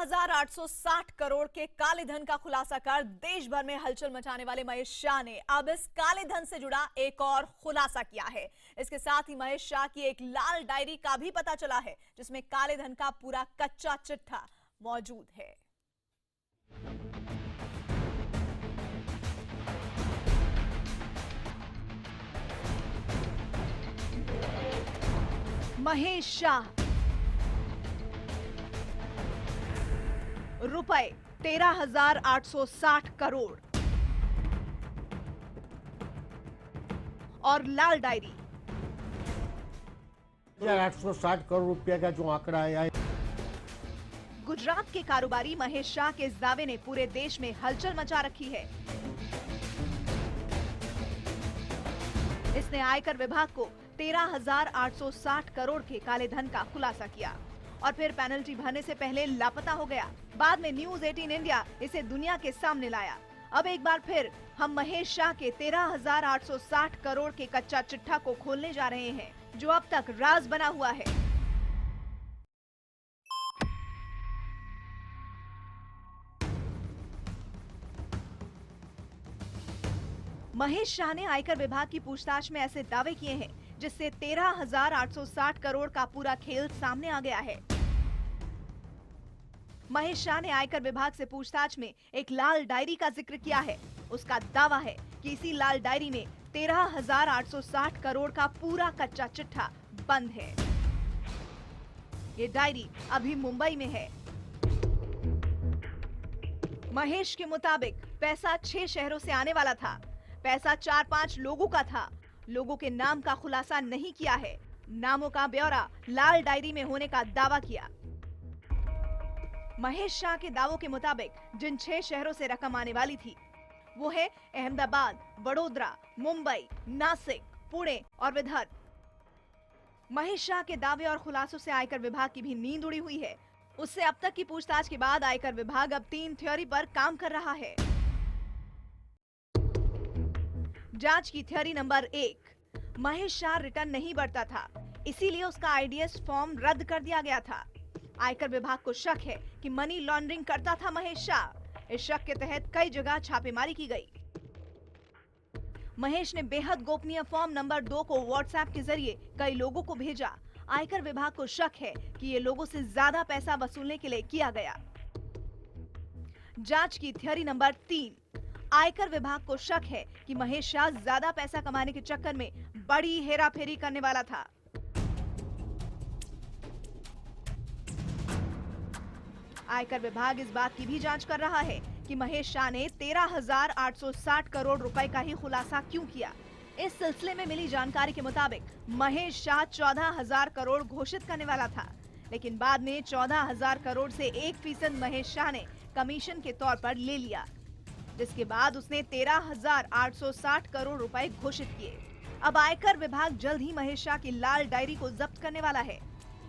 13,860 करोड़ के काले धन का खुलासा कर देश भर में हलचल मचाने वाले महेश शाह ने अब इस काले धन से जुड़ा एक और खुलासा किया है। इसके साथ ही महेश शाह की एक लाल डायरी का भी पता चला है, जिसमें काले धन का पूरा कच्चा चिट्ठा मौजूद है। महेश शाह रुपए 13,860 करोड़ और लाल डायरी 860 करोड़ रुपए का जो आंकड़ा आया है। गुजरात के कारोबारी महेश शाह के इस दावे ने पूरे देश में हलचल मचा रखी है। इसने आयकर विभाग को 13,860 करोड़ के काले धन का खुलासा किया और फिर पेनल्टी भरने से पहले लापता हो गया। बाद में न्यूज 18 इंडिया इसे दुनिया के सामने लाया। अब एक बार फिर हम महेश शाह के 13,860 करोड़ के कच्चा चिट्ठा को खोलने जा रहे हैं, जो अब तक राज बना हुआ है। महेश शाह ने आयकर विभाग की पूछताछ में ऐसे दावे किए हैं जिससे 13,860 करोड़ का पूरा खेल सामने आ गया है। महेश शाह ने आयकर विभाग से पूछताछ में एक लाल डायरी का जिक्र किया है। उसका दावा है कि इसी लाल डायरी में 13,860 करोड़ का पूरा कच्चा चिट्ठा बंद है। ये डायरी अभी मुंबई में है। महेश के मुताबिक पैसा 6 शहरों से आने वाला था। पैसा 4-5 लोगों का था। लोगों के नाम का खुलासा नहीं किया है। नामों का ब्यौरा लाल डायरी में होने का दावा किया। महेश शाह के दावों के मुताबिक जिन 6 शहरों से रकम आने वाली थी वो है अहमदाबाद, वडोदरा, मुंबई, नासिक, पुणे और विदर्भ। महेश शाह के दावे और खुलासों से आयकर विभाग की भी नींद उड़ी हुई है। उससे अब तक की पूछताछ के बाद आयकर विभाग अब 3 थ्योरी पर काम कर रहा है। जांच की theory number 1, Mahesh Shah return नहीं भरता था, इसीलिए उसका आईडीएस फॉर्म रद्द कर दिया गया था। आयकर विभाग को शक है कि मनी लॉन्ड्रिंग करता था महेश शाह। इस शक के तहत कई जगह छापेमारी की गई। महेश ने बेहद गोपनीय फॉर्म नंबर 2 को व्हाट्सएप के जरिए कई लोगों को भेजा। आयकर विभाग को शक है कि ये लोगों से ज्यादा पैसा वसूलने के लिए किया गया। जांच की थ्योरी नंबर 3, आयकर विभाग को शक है कि महेश शाह ज्यादा पैसा कमाने के चक्कर में बड़ी हेराफेरी करने वाला था। आयकर विभाग इस बात की भी जांच कर रहा है कि महेश शाह ने 13,860 करोड़ रुपए का ही खुलासा क्यों किया। इस सिलसिले में मिली जानकारी के मुताबिक महेश शाह 14,000 करोड़ घोषित करने वाला था, लेकिन बाद में 14,000 करोड़ से 1% महेश शाह ने कमीशन के तौर पर ले लिया, जिसके बाद उसने 13,860 करोड़ रुपए घोषित किए। अब आयकर विभाग जल्द ही महेश शाह की लाल डायरी को जब्त करने वाला है।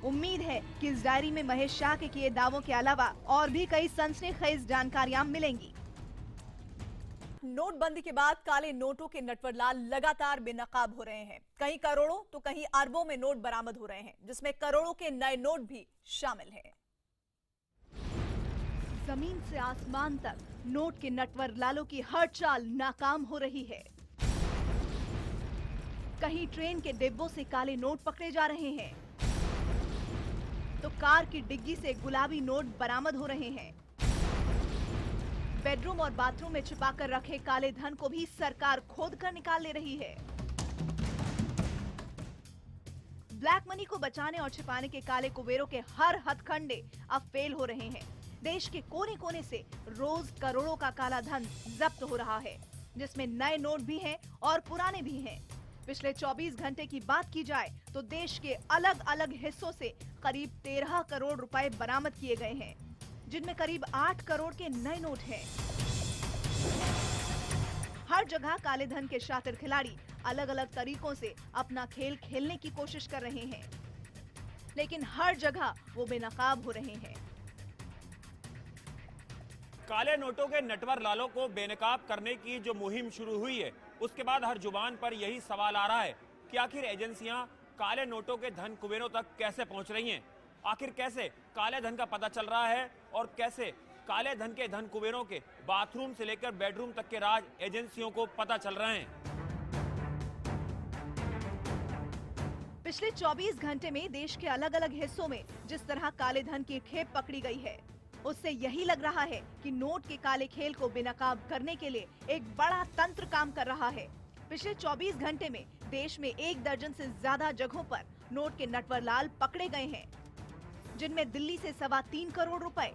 उम्मीद है कि इस डायरी में महेश शाह के किए दावों के अलावा और भी कई सनसनीखेज जानकारियां मिलेंगी। नोटबंदी के बाद काले नोटों के नटवरलाल लगातार बेनकाब हो रहे हैं। कहीं करोड़ों तो कहीं अरबों में नोट बरामद हो रहे हैं, जिसमें करोड़ों के नए नोट भी शामिल हैं। जमीन से आसमान तक नोट के नटवरलालों की हर चाल नाकाम हो रही है। कहीं ट्रेन के डिब्बों से काले नोट पकड़े जा रहे हैं, तो कार की डिग्गी से गुलाबी नोट बरामद हो रहे हैं। बेडरूम और बाथरूम में छिपाकर रखे काले धन को भी सरकार खोद कर निकाल ले रही है। ब्लैक मनी को बचाने और छिपाने के काले कुबेरों के हर हथकंडे अब फेल हो रहे हैं। देश के कोने कोने से रोज करोड़ों का काला धन जब्त हो रहा है, जिसमें नए नोट भी हैं और पुराने भी हैं। पिछले 24 घंटे की बात की जाए तो देश के अलग अलग हिस्सों से करीब 13 करोड़ रुपए बरामद किए गए हैं, जिनमें करीब 8 करोड़ के नए नोट हैं। हर जगह काले धन के शातिर खिलाड़ी अलग अलग तरीकों से अपना खेल खेलने की कोशिश कर रहे हैं, लेकिन हर जगह वो बेनकाब हो रहे हैं। काले नोटों के नटवर लालों को बेनकाब करने की जो मुहिम शुरू हुई है, उसके बाद हर जुबान पर यही सवाल आ रहा है कि आखिर एजेंसियां काले नोटों के धन कुबेरों तक कैसे पहुंच रही हैं। आखिर कैसे काले धन का पता चल रहा है और कैसे काले धन के धन कुबेरों के बाथरूम से लेकर बेडरूम तक के राज एजेंसियों को पता चल रहे हैं। पिछले 24 घंटे में देश के अलग अलग हिस्सों में जिस तरह काले धन की खेप पकड़ी गई है, उससे यही लग रहा है कि नोट के काले खेल को बेनकाब करने के लिए एक बड़ा तंत्र काम कर रहा है। पिछले 24 घंटे में देश में 1 दर्जन से ज्यादा जगहों पर नोट के नटवर लाल पकड़े गए हैं, जिनमें दिल्ली से 3.25 करोड़ रुपए,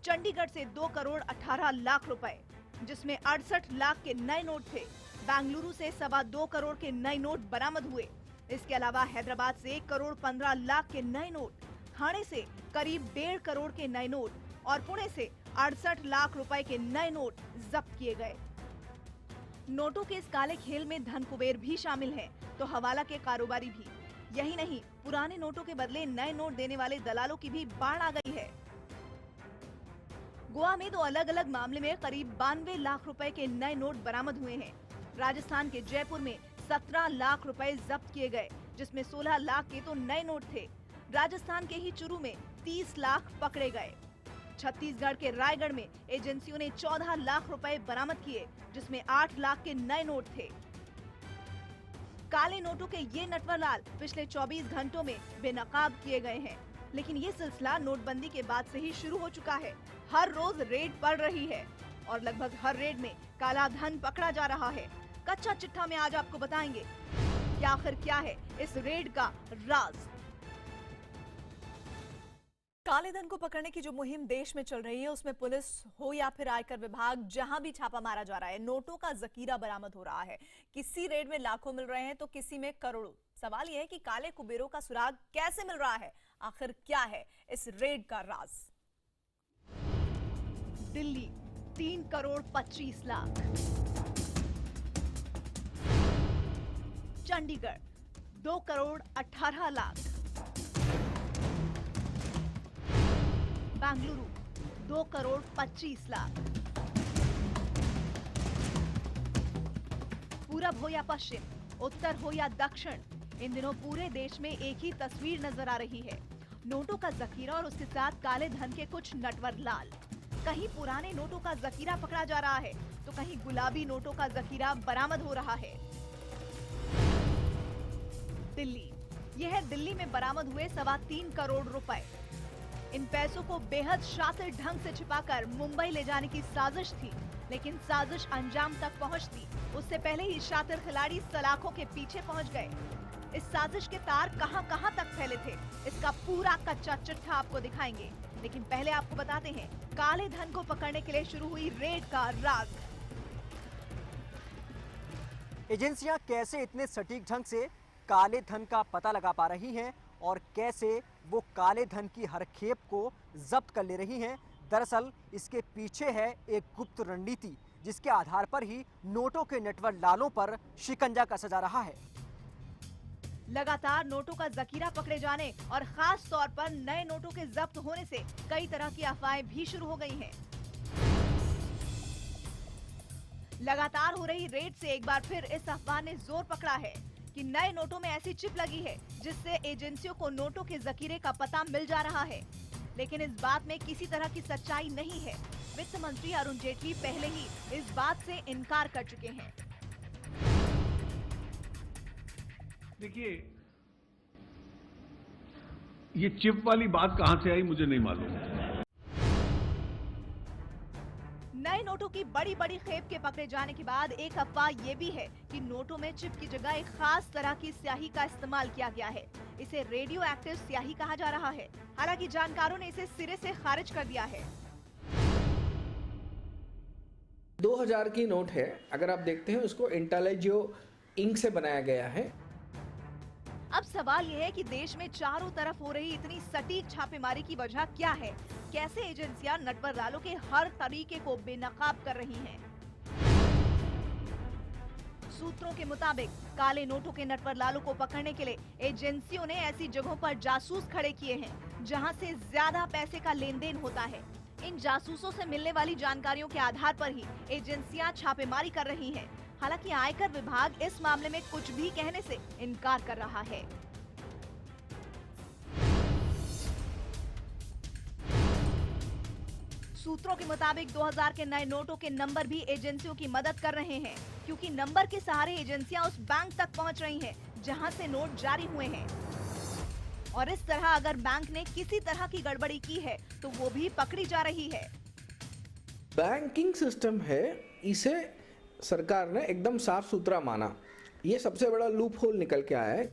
चंडीगढ़ से 2 करोड़ 18 लाख रुपए, जिसमें 68 लाख के नए नोट थे। बेंगलुरु से 2.25 करोड़ के नए नोट बरामद हुए। इसके अलावा हैदराबाद से 1 करोड़ 15 लाख के नए नोट, ठाणे से करीब 1.5 करोड़ के नए नोट और पुणे से 68 लाख रुपए के नए नोट जब्त किए गए। नोटों के इस काले खेल में धन कुबेर भी शामिल हैं, तो हवाला के कारोबारी भी। यही नहीं, पुराने नोटों के बदले नए नोट देने वाले दलालों की भी बाढ़ आ गई है। गोवा में 2 अलग अलग मामले में करीब 92 लाख रुपए के नए नोट बरामद हुए हैं। राजस्थान के जयपुर में 17 लाख रुपए जब्त किए गए, जिसमें 16 लाख के तो नए नोट थे। राजस्थान के ही चुरू में 30 लाख पकड़े गए। छत्तीसगढ़ के रायगढ़ में एजेंसियों ने 14 लाख रुपए बरामद किए, जिसमें 8 लाख के नए नोट थे। काले नोटों के ये नटवरलाल पिछले 24 घंटों में बेनकाब किए गए हैं, लेकिन ये सिलसिला नोटबंदी के बाद से ही शुरू हो चुका है। हर रोज रेड पड़ रही है और लगभग हर रेड में काला धन पकड़ा जा रहा है। कच्चा चिट्ठा में आज आपको बताएंगे कि आखिर क्या है इस रेड का राज। काले धन को पकड़ने की जो मुहिम देश में चल रही है, उसमें पुलिस हो या फिर आयकर विभाग, जहां भी छापा मारा जा रहा है, नोटों का जखीरा बरामद हो रहा है। किसी रेड में लाखों मिल रहे हैं तो किसी में करोड़ों। सवाल यह है कि काले कुबेरों का सुराग कैसे मिल रहा है, आखिर क्या है इस रेड का राज। दिल्ली 3 करोड़ 25 लाख, चंडीगढ़ 2 करोड़ 18 लाख, बेंगलुरु 2 करोड़ 25 लाख। पूरब हो या पश्चिम, उत्तर हो या दक्षिण, इन दिनों पूरे देश में एक ही तस्वीर नजर आ रही है। नोटों का जखीरा और उसके साथ काले धन के कुछ नटवर लाल। कहीं पुराने नोटों का जखीरा पकड़ा जा रहा है तो कहीं गुलाबी नोटों का जखीरा बरामद हो रहा है। दिल्ली, यह है दिल्ली में बरामद हुए 3.25 करोड़ रुपए। इन पैसों को बेहद शातिर ढंग से छिपाकर मुंबई ले जाने की साजिश थी, लेकिन साजिश अंजाम तक पहुंचती उससे पहले ही शातिर खिलाड़ी सलाखों के पीछे पहुंच गए। इस साजिश के तार कहां तक फैले थे, इसका पूरा कच्चा चिट्ठा आपको दिखाएंगे, लेकिन पहले आपको बताते हैं काले धन को पकड़ने के लिए शुरू हुई रेड का राज। एजेंसियां कैसे इतने सटीक ढंग से काले धन का पता लगा पा रही हैं और कैसे वो काले धन की हर खेप को जब्त कर ले रही हैं। दरअसल इसके पीछे है एक गुप्त रणनीति, जिसके आधार पर ही नोटों के नेटवर्क लालों पर शिकंजा कसा जा रहा है। लगातार नोटों का जखीरा पकड़े जाने और खास तौर पर नए नोटों के जब्त होने से कई तरह की अफवाहें भी शुरू हो गई हैं। लगातार हो रही रेड से एक बार फिर इस अफवाह ने जोर पकड़ा है कि नए नोटों में ऐसी चिप लगी है जिससे एजेंसियों को नोटों के जखीरे का पता मिल जा रहा है, लेकिन इस बात में किसी तरह की सच्चाई नहीं है। वित्त मंत्री अरुण जेटली पहले ही इस बात से इनकार कर चुके हैं। देखिए, ये चिप वाली बात कहां से आई मुझे नहीं मालूम। नए नोटों की बड़ी बड़ी खेप के पकड़े जाने के बाद एक अफवाह ये भी है कि नोटों में चिप की जगह एक खास तरह की स्याही का इस्तेमाल किया गया है। इसे रेडियो एक्टिव स्याही कहा जा रहा है। हालांकि जानकारों ने इसे सिरे से खारिज कर दिया है। 2000 की नोट है, अगर आप देखते हैं उसको इंटेलिजो इंक से बनाया गया है। अब सवाल यह है कि देश में चारों तरफ हो रही इतनी सटीक छापेमारी की वजह क्या है? कैसे एजेंसियां नटवर लालों के हर तरीके को बेनकाब कर रही हैं? सूत्रों के मुताबिक काले नोटों के नटवर लालों को पकड़ने के लिए एजेंसियों ने ऐसी जगहों पर जासूस खड़े किए हैं जहां से ज्यादा पैसे का लेन देन होता है। इन जासूसों से मिलने वाली जानकारियों के आधार पर ही एजेंसियां छापेमारी कर रही हैं। हालांकि आयकर विभाग इस मामले में कुछ भी कहने से इनकार कर रहा है। सूत्रों के मुताबिक 2000 के नए नोटों के नंबर भी एजेंसियों की मदद कर रहे हैं, क्योंकि नंबर के सहारे एजेंसियां उस बैंक तक पहुंच रही हैं, जहां से नोट जारी हुए हैं। और इस तरह अगर बैंक ने किसी तरह की गड़बड़ी की है तो वो भी पकड़ी जा रही है। बैंकिंग सिस्टम है, इसे सरकार ने एकदम साफ सुथरा माना। ये सबसे बड़ा लूप होल निकल के आया है।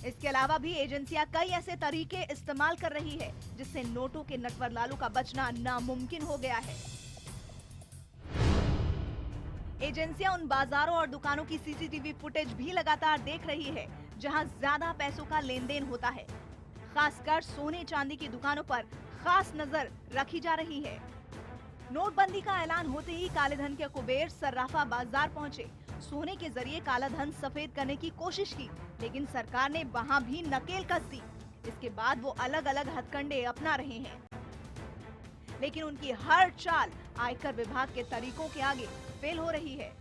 इसके अलावा भी एजेंसियां कई ऐसे तरीके इस्तेमाल कर रही है जिससे नोटों के नटवर लालू का बचना नामुमकिन हो गया है। एजेंसियां उन बाजारों और दुकानों की सीसीटीवी फुटेज भी लगातार देख रही है जहां ज्यादा पैसों का लेन देन होता है। खासकर सोने चांदी की दुकानों पर खास नजर रखी जा रही है। नोटबंदी का ऐलान होते ही काले धन के कुबेर सर्राफा बाजार पहुंचे, सोने के जरिए काला धन सफेद करने की कोशिश की, लेकिन सरकार ने वहां भी नकेल कस दी। इसके बाद वो अलग अलग हथकंडे अपना रहे हैं, लेकिन उनकी हर चाल आयकर विभाग के तरीकों के आगे फेल हो रही है।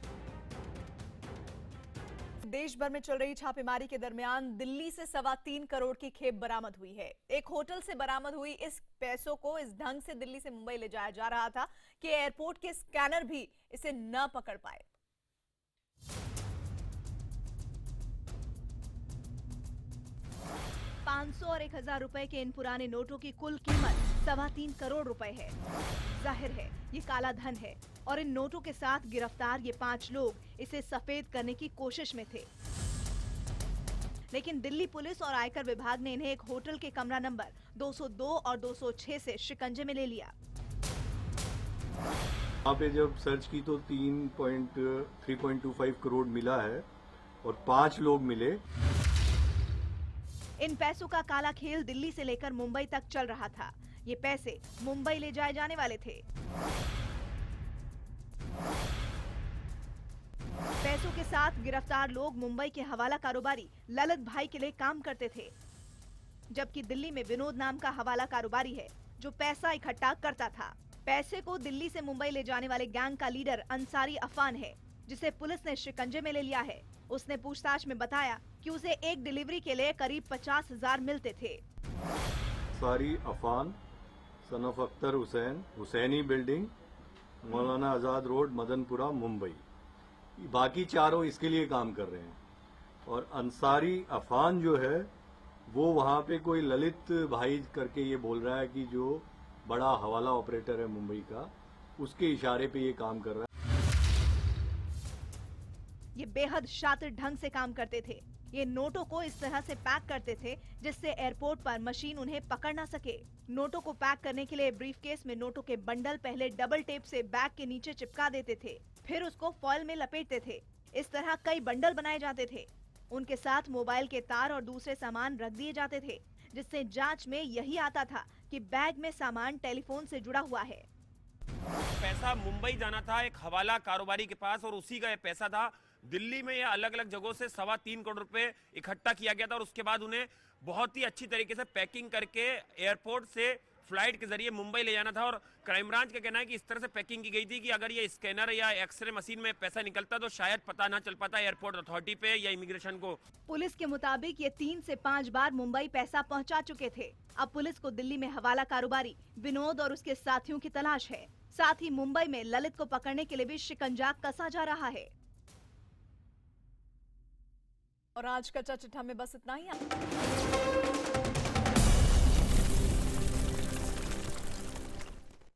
देश भर में चल रही छापेमारी के दरमियान दिल्ली से 3.25 करोड़ की खेप बरामद हुई है। एक होटल से बरामद हुई इस पैसों को इस ढंग से दिल्ली से मुंबई ले जाया जा रहा था कि एयरपोर्ट के स्कैनर भी इसे न पकड़ पाए। $500 और 1000 रुपए के इन पुराने नोटों की कुल कीमत 3.25 करोड़ रुपए है। जाहिर है ये काला धन है और इन नोटों के साथ गिरफ्तार ये 5 लोग इसे सफेद करने की कोशिश में थे, लेकिन दिल्ली पुलिस और आयकर विभाग ने इन्हें एक होटल के कमरा नंबर 202 और 206 से शिकंजे में ले लिया। वहाँ पे जब सर्च की तो 3.25 करोड़ मिला है और 5 लोग मिले। इन पैसों का काला खेल दिल्ली से लेकर मुंबई तक चल रहा था। ये पैसे मुंबई ले जाए जाने वाले थे। पैसों के साथ गिरफ्तार लोग मुंबई के हवाला कारोबारी ललित भाई के लिए काम करते थे, जबकि दिल्ली में विनोद नाम का हवाला कारोबारी है जो पैसा इकट्ठा करता था। पैसे को दिल्ली से मुंबई ले जाने वाले गैंग का लीडर अंसारी अफान है, जिसे पुलिस ने शिकंजे में ले लिया है। उसने पूछताछ में बताया कि उसे एक डिलीवरी के लिए करीब 50,000 मिलते थे। सारी Afan, son of Akhtar Hussain, Husaini building, Maulana Azad road, Madanpura, Mumbai. बाकी चारों इसके लिए काम कर रहे हैं। और अंसारी अफान जो है वो वहाँ पे कोई ललित भाई करके ये बोल रहा है कि जो बड़ा हवाला ऑपरेटर है मुंबई का, उसके इशारे पे ये काम कर रहा है। ये बेहद शातिर ढंग से काम करते थे। ये नोटों को इस तरह से पैक करते थे जिससे एयरपोर्ट पर मशीन उन्हें पकड़ ना सके। नोटों को पैक करने के लिए ब्रीफकेस में नोटों के बंडल पहले डबल टेप से बैग के नीचे चिपका देते थे, फिर उसको फॉइल में लपेटते थे। इस तरह कई बंडल बनाए जाते थे। उनके साथ मोबाइल के तार और दूसरे सामान रख दिए जाते थे, जिससे जांच में यही आता था कि बैग में सामान टेलीफोन से जुड़ा हुआ है। पैसा मुंबई जाना था एक हवाला कारोबारी के पास और उसी का ये पैसा था। दिल्ली में ये अलग अलग जगहों से 3.25 करोड़ रुपए इकट्ठा किया गया था और उसके बाद उन्हें बहुत ही अच्छी तरीके से पैकिंग करके एयरपोर्ट से फ्लाइट के जरिए मुंबई ले जाना था। और क्राइम ब्रांच का कहना है कि इस तरह से पैकिंग की गई थी कि अगर ये स्कैनर या एक्सरे मशीन में पैसा निकलता तो शायद पता ना चल पाता एयरपोर्ट अथॉरिटी पे या इमिग्रेशन को। पुलिस के मुताबिक ये 3 से 5 बार मुंबई पैसा पहुंचा चुके थे। अब पुलिस को दिल्ली में हवाला कारोबारी विनोद और उसके साथियों की तलाश है। साथ ही मुंबई में ललित को पकड़ने के लिए भी शिकंजा कसा जा रहा है। और आज का चर्चा में बस इतना ही।